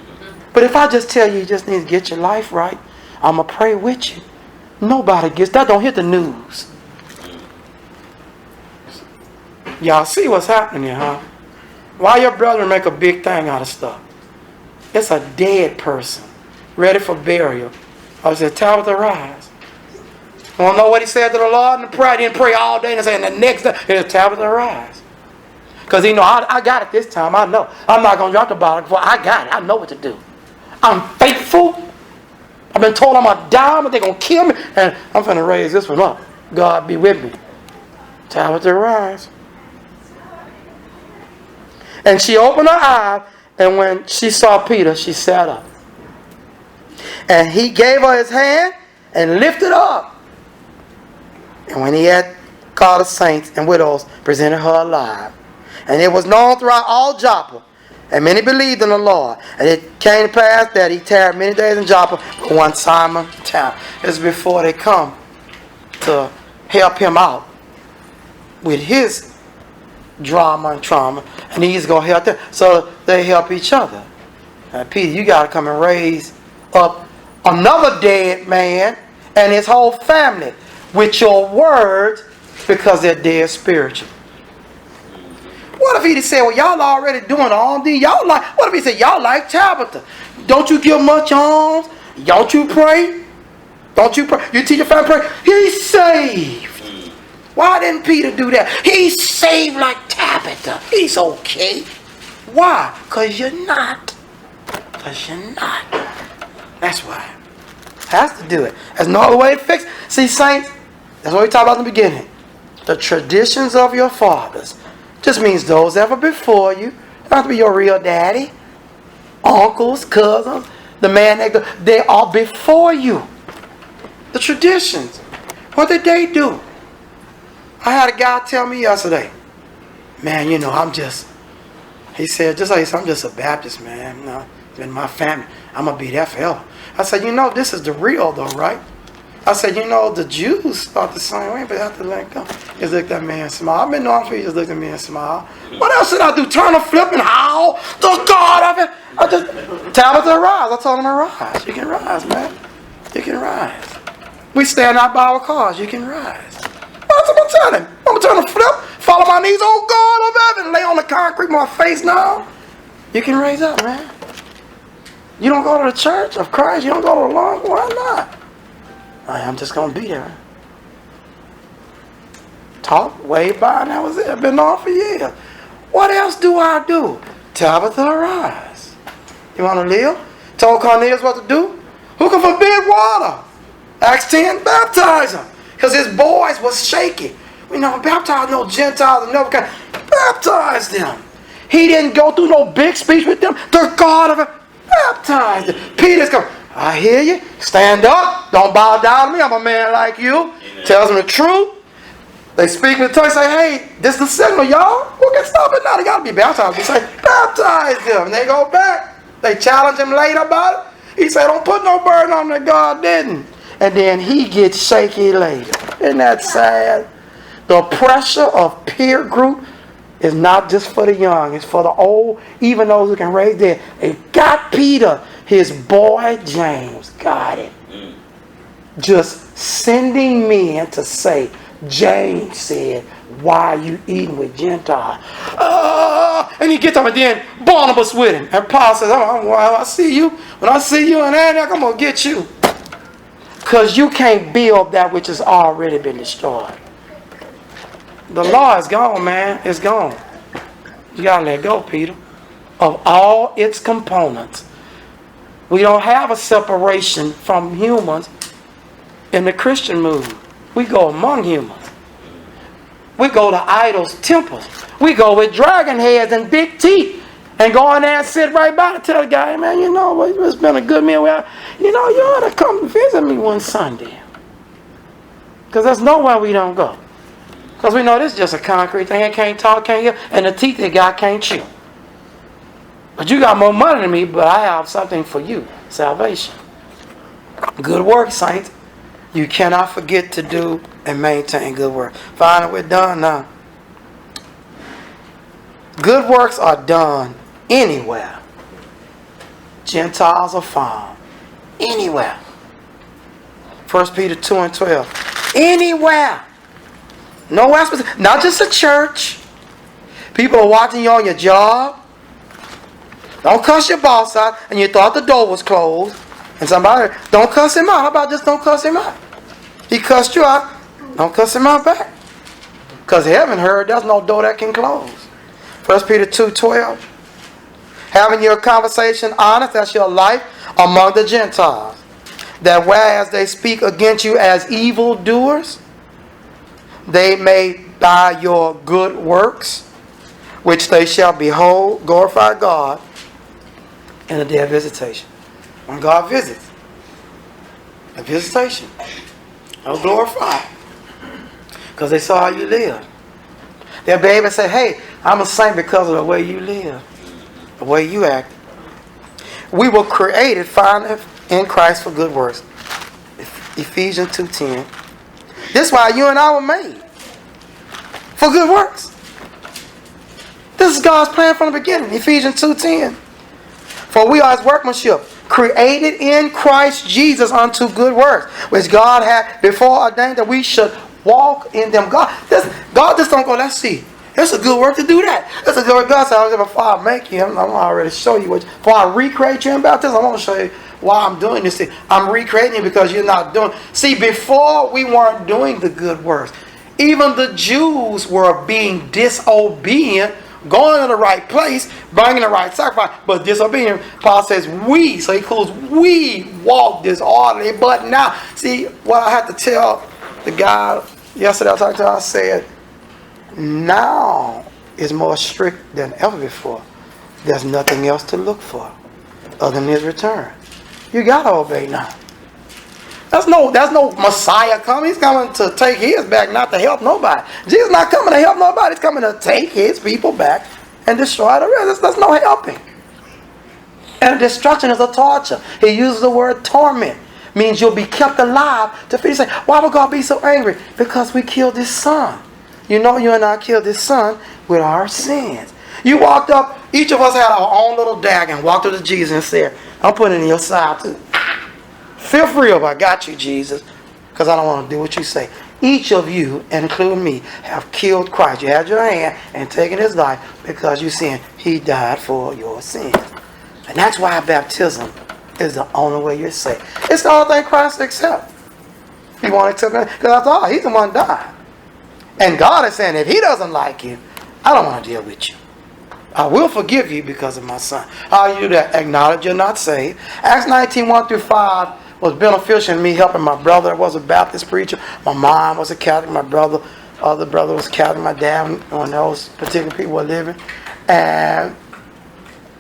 But if I just tell you just need to get your life right, I'm going to pray with you. Nobody gets that. Don't hit the news. Y'all see what's happening here, huh? Why your brother make a big thing out of stuff? It's a dead person, ready for burial. I said, Tabitha, rise. Want to know what he said to the Lord in the prayer? He didn't pray all day and say, and the next day, it's Tabitha, rise. Because I got it this time. I know. I'm not going to drop the bottle before I got it. I know what to do. I'm faithful. I've been told I'm going to die, but they're going to kill me. And I'm going to raise this one up. God be with me. Tabitha, rise. And she opened her eyes, and when she saw Peter, she sat up. And he gave her his hand and lifted her up. And when he had called the saints and widows, presented her alive. And it was known throughout all Joppa, and many believed in the Lord. And it came to pass that he tarried many days in Joppa, but one Simon town. It's before they come to help him out with his drama and trauma, and he's going to help them. So they help each other. And Peter, you got to come and raise up another dead man and his whole family with your words, because they're dead spiritually. What if he said, well, y'all already doing all these? What if he said, y'all like Tabitha? Don't you give much alms? Don't you pray? Don't you pray? You teach your family pray? He's saved. Why didn't Peter do that? He's saved like Tabitha. He's okay. Why? Because you're not. Because you're not. That's why. Has to do it. There's no other way to fix it. See, saints, that's what we talked about in the beginning. The traditions of your fathers just means those ever before you. Don't have to be your real daddy, uncles, cousins, the man they are before you. The traditions. What did they do? I had a guy tell me yesterday, man, he said, just like he said, I'm just a Baptist, man. In my family, I'm going to be there forever. I said, this is the real though, right? I said, the Jews thought the same way, but I have to let go. He just looked at me and smiled. I've been knowing for you, just looked at me and smiled. What else should I do? Turn a flip and howl? The God of it. Tabitha, rise. I told him to rise. You can rise, man. You can rise. We stand out by our cars. You can rise. What am I telling him? I'm going to turn a flip, follow my knees, oh God of heaven, lay on the concrete, my face now. You can raise up, man. You don't go to the church of Christ. You don't go to the Lord. Why not? I'm just going to be there. Talk, wave by, and that was it. I've been on for years. What else do I do? Tabitha, arise. You want to live? Told Cornelius what to do. Who can forbid water? Acts 10, baptize him. Because his boys was shaky. We never baptized no Gentiles and never kind. Baptized them. He didn't go through no big speech with them. The God of it baptized them. Peter's come. I hear you. Stand up. Don't bow down to me. I'm a man like you. Amen. Tells them the truth. They speak with the tongue. Say, hey, this is the signal, y'all. Who can stop it now? They got to be baptized. They say, baptize them. And they go back. They challenge him later about it. He said, don't put no burden on that God didn't. And then he gets shaky later. Isn't that sad? The pressure of peer group It's not just for the young. It's for the old, even those who can raise their. It got Peter, his boy James, got it. Just sending men to say, James said, why are you eating with Gentiles? And he gets up, and then Barnabas with him. And Paul says, I see you. When I see you in Antioch, I'm going to get you. Because you can't build that which has already been destroyed. The law is gone, man. It's gone. You got to let go, Peter, of all its components. We don't have a separation from humans in the Christian movement. We go among humans. We go to idols' temples. We go with dragon heads and big teeth and go in there and sit right by and tell the guy, man, you know, it's been a good meal. You know, you ought to come visit me one Sunday. Because there's nowhere we don't go. Because we know this is just a concrete thing. It can't talk, can't hear, and the teeth that guy can't chew. But you got more money than me, but I have something for you. Salvation. Good work, saints. You cannot forget to do and maintain good work. Finally, we're done now. Good works are done anywhere. Gentiles are found anywhere. 1 Peter 2 and 12. Anywhere. Nowhere specific. Not just a church. People are watching you on your job. Don't cuss your boss out and you thought the door was closed. And somebody, don't cuss him out. How about just don't cuss him out? He cussed you out. Don't cuss him out back. Because heaven heard there's no door that can close. 1 Peter 2:12. Having your conversation honest, that's your life, among the Gentiles. That whereas they speak against you as evildoers, they may by your good works, which they shall behold, glorify God in the day of visitation. When God visits, a visitation, they'll glorify. Because they saw how you live. They'll be able to say, hey, I'm a saint because of the way you live, the way you act. We were created finally in Christ for good works. Ephesians 2:10. This is why you and I were made. For good works. This is God's plan from the beginning. Ephesians 2:10. For we are His workmanship, created in Christ Jesus unto good works, which God had before ordained that we should walk in them. God just don't go, let's see. It's a good work to do that. It's a good work. God said, before I make you, I'm going to already show you before I recreate you in baptism, I'm going to show you why I'm doing this thing. I'm recreating you because you're not doing. See, before we weren't doing the good works. Even the Jews were being disobedient, going to the right place, bringing the right sacrifice, but disobedient. Paul says we, so he calls we walk disorderly, but now, see, what I had to tell the guy yesterday I was talking to him, I said, now is more strict than ever before. There's nothing else to look for other than His return. You got to obey now. There's no Messiah coming. He's coming to take His back, not to help nobody. Jesus not coming to help nobody. He's coming to take His people back and destroy the rest. There's no helping. And destruction is a torture. He uses the word torment. Means you'll be kept alive to finish. Why would God be so angry? Because we killed His Son. You know you and I killed His Son with our sins. You walked up, each of us had our own little dagger and walked up to Jesus and said, I'm putting it in your side too. Feel free if I got you, Jesus, because I don't want to do what you say. Each of you, including me, have killed Christ. You had your hand and taken His life because you sinned. He died for your sins. And that's why baptism is the only way you're saved. It's the only thing Christ accepts. He won't accept it because after all, He's the one who died. And God is saying, if He doesn't like you, I don't want to deal with you. I will forgive you because of my Son. How do you do that? Acknowledge you're not saved. Acts 19:1-5 was beneficial in me helping my brother. I was a Baptist preacher. My mom was a Catholic. My other brother was Catholic. My dad, when those particular people were living. And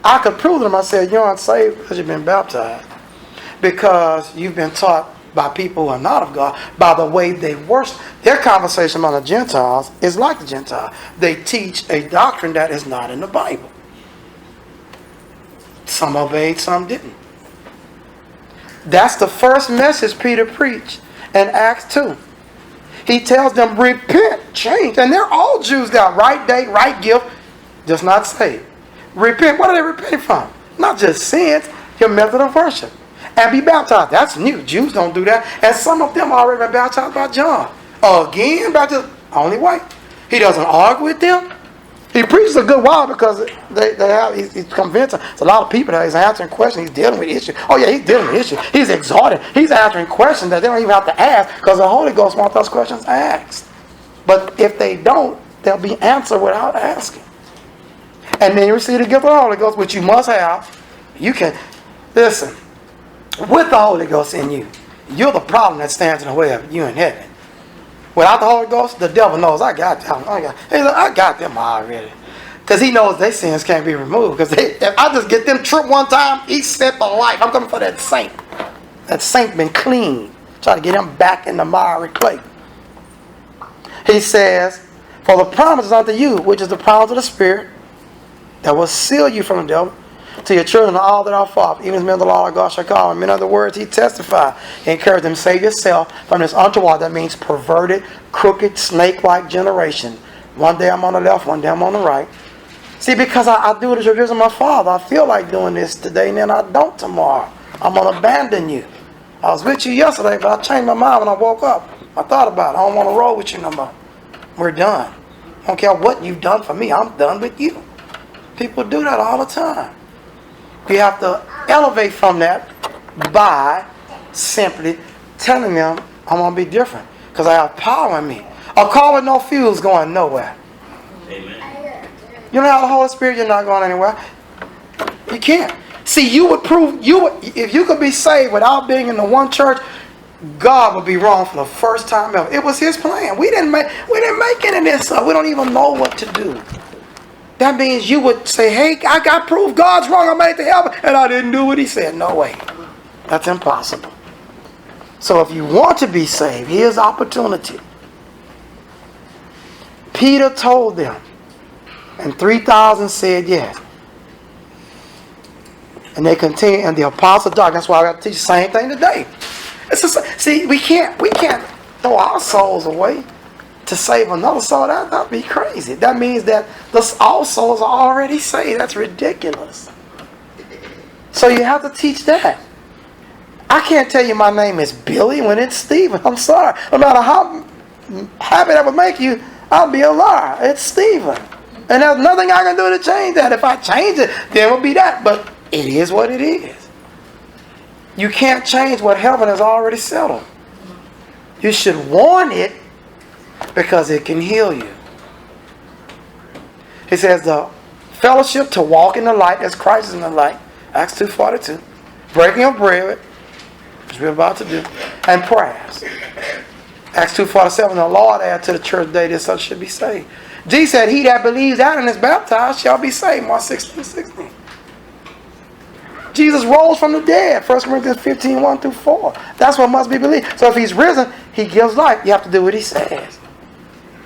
I could prove to them, I said, you aren't saved because you've been baptized. Because you've been taught by people who are not of God, by the way they worship. Their conversation among the Gentiles is like the Gentiles. They teach a doctrine that is not in the Bible. Some obeyed, some didn't. That's the first message Peter preached in Acts 2. He tells them, repent, change. And they're all Jews now. Right date, right gift, just not saved. Repent. What are they repenting from? Not just sins, your method of worship. And be baptized. That's new. Jews don't do that. And some of them already been baptized by John. Again, baptized. Only way. He doesn't argue with them. He preaches a good while because he's convincing. There's a lot of people that he's answering questions. He's dealing with issues. Oh yeah, he's dealing with issues. He's exhorting. He's answering questions that they don't even have to ask because the Holy Ghost wants those questions asked. But if they don't, they'll be answered without asking. And then you receive the gift of the Holy Ghost, which you must have. You can, listen, with the Holy Ghost in you, you're the problem that stands in the way of you in heaven. Without the Holy Ghost, the devil knows, I got them. I got them already. Because he knows their sins can't be removed. Because if I just get them tripped one time, he's set for life. I'm coming for that saint. That saint been clean. Try to get him back in the miry clay. He says, for the promise is unto you, which is the promise of the Spirit, that will seal you from the devil, to your children and all that are far, even as men of the Lord our God shall call them. In other words, he testified. He encouraged them, save yourself from this untoward, that means perverted, crooked, snake-like generation. One day I'm on the left, one day I'm on the right. See, because I do it as a visit of my Father, I feel like doing this today, and then I don't tomorrow. I'm going to abandon you. I was with you yesterday, but I changed my mind when I woke up. I thought about it. I don't want to roll with you no more. We're done. I don't care what you've done for me. I'm done with you. People do that all the time. You have to elevate from that by simply telling them I'm going to be different because I have power in me. A car with no fuel is going nowhere. Amen. You don't have the Holy Spirit, you're not going anywhere. You can't. See, you would prove, if you could be saved without being in the one church, God would be wrong for the first time ever. It was His plan. We didn't make any of this up. We don't even know what to do. That means you would say, hey, I got proof God's wrong. I made it to heaven and I didn't do what He said. No way. That's impossible. So if you want to be saved, here's opportunity. Peter told them, and 3,000 said yes. And they continue, and the apostle died. That's why I got to teach the same thing today. See, we can't throw our souls away to save another soul. That'd be crazy. That means that all souls are already saved. That's ridiculous. So you have to teach that. I can't tell you my name is Billy when it's Stephen. I'm sorry. No matter how happy that would make you, I'll be a liar. It's Stephen. And there's nothing I can do to change that. If I change it, then it will be that. But it is what it is. You can't change what heaven has already settled. You should want it because it can heal you. He says the fellowship to walk in the light as Christ is in the light. Acts 2:42. Breaking of bread, which we're about to do, and prayers. Acts 2:47. The Lord added to the church day that such should be saved. Jesus said, he that believes that and is baptized shall be saved. Mark 16:16. Jesus rose from the dead. 1 Corinthians 15:1-4. That's what must be believed. So if He's risen, He gives life. You have to do what He says.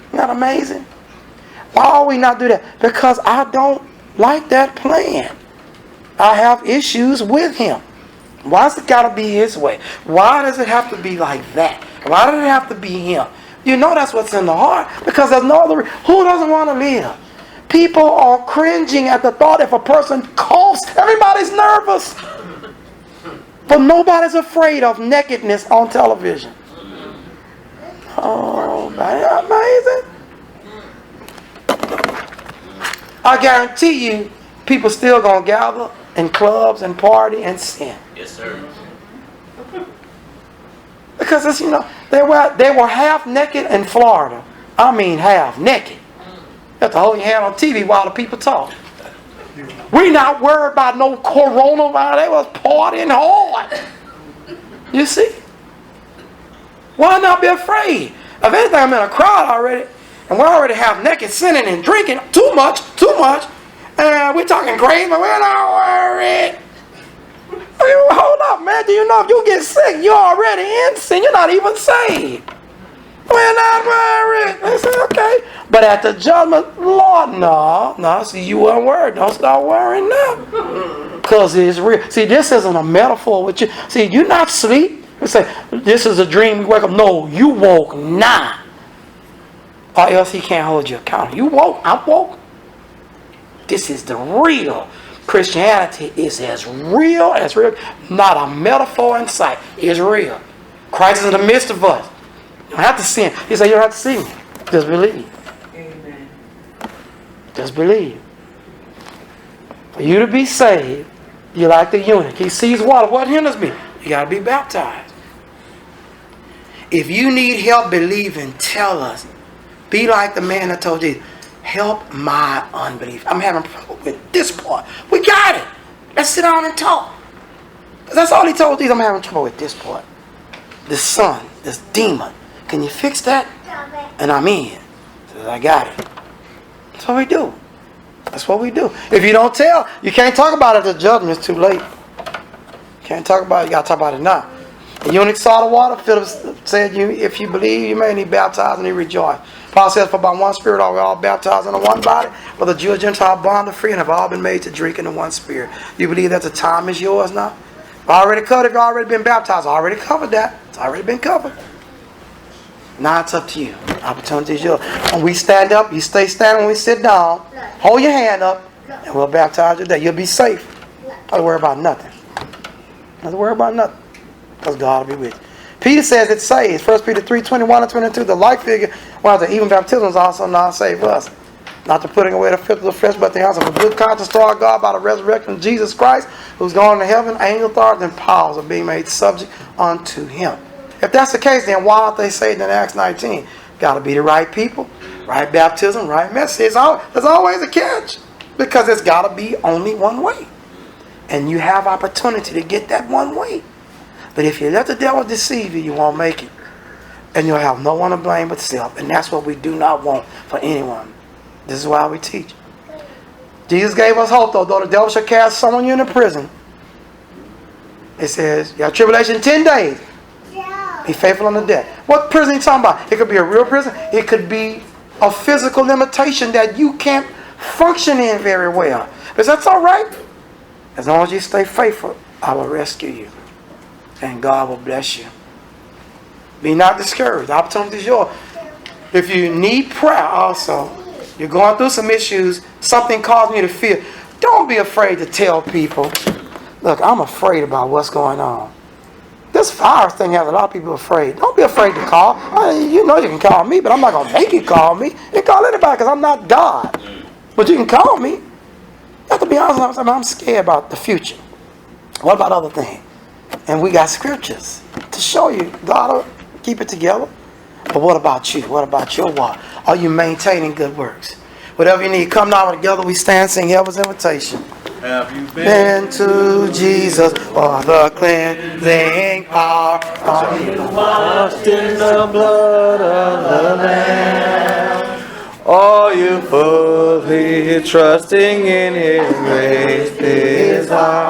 Isn't that amazing? Why would we not do that? Because I don't like that plan. I have issues with Him. Why has it got to be His way? Why does it have to be like that? Why does it have to be Him? You know that's what's in the heart. Because there's no other. Who doesn't want to live? People are cringing at the thought if a person coughs. Everybody's nervous. But nobody's afraid of nakedness on television. Oh, man, amazing. I guarantee you, people still going to gather in clubs and party and sin. Yes, sir. Because it's, they were half naked in Florida. I mean half naked. You have to hold your hand on TV while the people talk. We not worried about no coronavirus. They was partying hard. You see? Why not be afraid? If anything, I'm in a crowd already, and we're already half naked, sinning and drinking too much. And we're talking crazy, but we're not worried. Hold up, man. Do you know if you get sick, you're already in sin. You're not even saved. We're not worried. They say, okay. But at the judgment, Lord, no. See, you weren't worried. Don't start worrying now. Because it's real. See, this isn't a metaphor with you. See, you're not asleep. You say, this is a dream. You wake up. No, you woke now. or else he can't hold you accountable. You woke, I'm woke. This is the real. Christianity is as real, not a metaphor in sight. It's real. Christ is in the midst of us. You don't have to see him. He said, you don't have to see me. Just believe. Amen. Just believe. For you to be saved, you're like the eunuch. He sees water. What hinders me? You got to be baptized. If you need help believing, tell us. Be like the man that told Jesus, help my unbelief. I'm having trouble with this part. We got it. Let's sit down and talk. That's all he told Jesus. I'm having trouble with this part. This son, this demon. Can you fix that? And I'm in. He says, I got it. That's what we do. That's what we do. If you don't tell, you can't talk about it. The judgment is too late. You can't talk about it. You got to talk about it now. The eunuch saw the water. Philip said, if you believe, you may need baptized, and he rejoiced. Paul says, for by one Spirit are we all baptized into one body, for the Jew and Gentile bond are free and have all been made to drink into one Spirit. You believe that the time is yours now? Already covered. If you've already been baptized, already covered that. It's already been covered. Now it's up to you. Opportunity is yours. When we stand up, you stay standing. When we sit down, hold your hand up, and we'll baptize you there. You'll be safe. Don't worry about nothing. Don't worry about nothing. Because God will be with you. Peter says it saves. 1 Peter 3:21 and 22. The like figure, while the even baptism is also now save us. Not to putting away the filth of the flesh, but the answer of a good conscience toward God by the resurrection of Jesus Christ, who's gone to heaven, angel authorities and powers are being made subject unto him. If that's the case, then why aren't they saved in Acts 19? Got to be the right people, right baptism, right message. There's always a catch. Because it's got to be only one way. And you have opportunity to get that one way. But if you let the devil deceive you, you won't make it. And you'll have no one to blame but self. And that's what we do not want for anyone. This is why we teach. Jesus gave us hope, though the devil shall cast someone you into prison. It says, you have tribulation 10 days. Be faithful unto death. What prison are you talking about? It could be a real prison. It could be a physical limitation that you can't function in very well. But that's all right. As long as you stay faithful, I will rescue you. And God will bless you. Be not discouraged. The opportunity is yours. If you need prayer also, you're going through some issues, something causing you to fear, don't be afraid to tell people, look, I'm afraid about what's going on. This virus thing has a lot of people afraid. Don't be afraid to call. You know you can call me, but I'm not going to make you call me. You can call anybody because I'm not God. But you can call me. You have to be honest. I'm scared about the future. What about other things? And we got scriptures to show you. God will keep it together. But what about you? What about your walk? Are you maintaining good works? Whatever you need, come now together. We stand, sing Heaven's invitation. Have you Been to Jesus for the cleansing power of you washed in the blood of the Lamb? Are you fully trusting in His grace? This